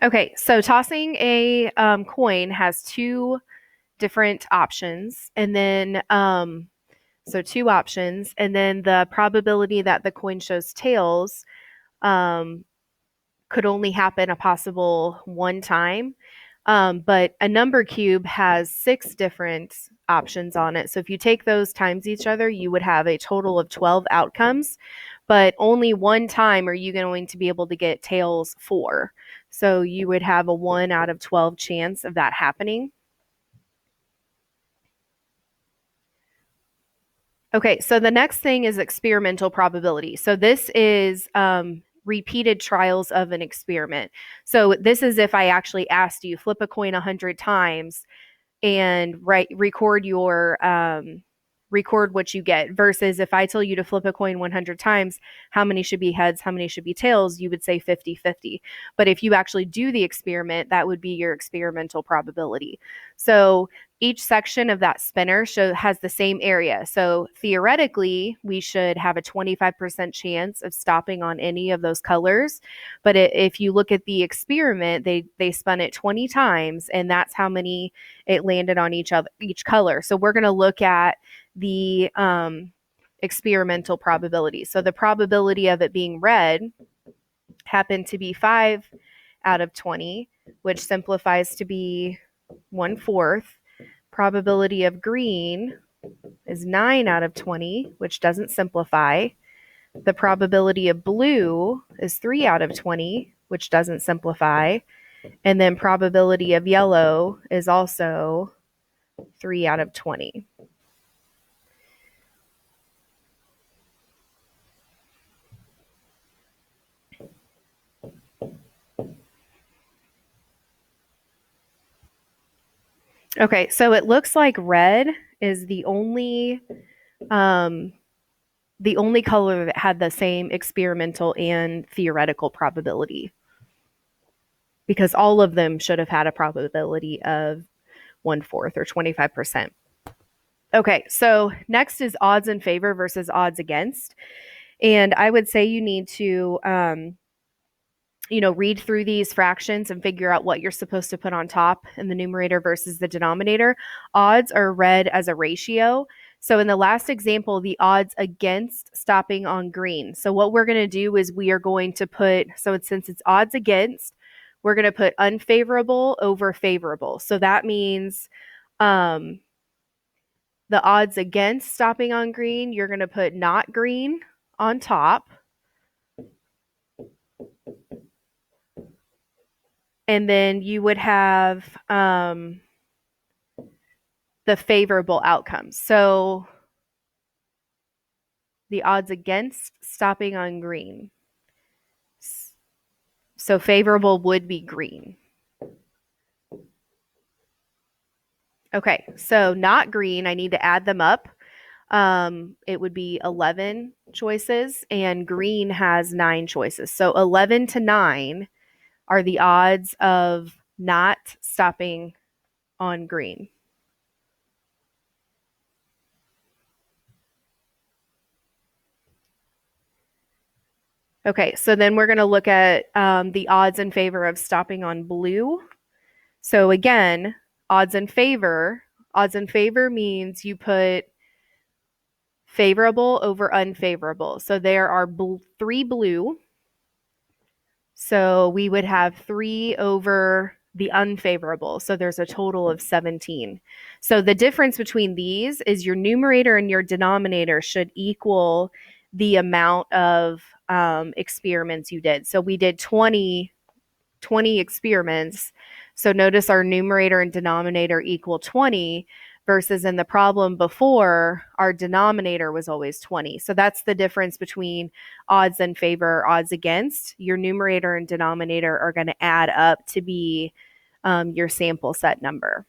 Okay, so tossing a coin has two different options, and then so two options, and then the probability that the coin shows tails um, could only happen a possible one time. But a number cube has six different options on it. So if you take those times each other, you would have a total of 12 outcomes, but only one time are you going to be able to get tails for. So you would have a 1 out of 12 chance of that happening. Okay, so the next thing is experimental probability. So this is repeated trials of an experiment. So this is if I actually asked you flip a coin 100 times and record what you get, versus if I tell you to flip a coin 100 times, how many should be heads, how many should be tails, you would say 50-50. But if you actually do the experiment, that would be your experimental probability. So each section of that spinner has the same area. So theoretically, we should have a 25% chance of stopping on any of those colors. But if you look at the experiment, they spun it 20 times, and that's how many it landed on each color. So we're going to look at the experimental probability. So the probability of it being red happened to be 5 out of 20, which simplifies to be 1/4. Probability of green is 9 out of 20, which doesn't simplify. The probability of blue is 3 out of 20, which doesn't simplify. And then probability of yellow is also 3 out of 20. Okay, so it looks like red is the only color that had the same experimental and theoretical probability, because all of them should have had a probability of 1/4 or 25%. Okay, so next is odds in favor versus odds against. And I would say you need to read through these fractions and figure out what you're supposed to put on top in the numerator versus the denominator. Odds are read as a ratio. So in the last example, the odds against stopping on green. So what we're going to do is we are going to put, so since it's odds against, we're going to put unfavorable over favorable. So that means the odds against stopping on green, you're going to put not green on top. And then you would have the favorable outcomes. So the odds against stopping on green. So favorable would be green. Okay, so not green, I need to add them up. It would be 11 choices, and green has 9 choices. So 11 to 9 are the odds of not stopping on green. Okay, so then we're going to look at the odds in favor of stopping on blue. So again, odds in favor means you put favorable over unfavorable. So there are 3 blue. So we would have 3 over the unfavorable. So there's a total of 17. So the difference between these is your numerator and your denominator should equal the amount of experiments you did. So we did 20 experiments. So notice our numerator and denominator equal 20, versus in the problem before, our denominator was always 20. So that's the difference between odds in favor, odds against. Your numerator and denominator are going to add up to be your sample set number.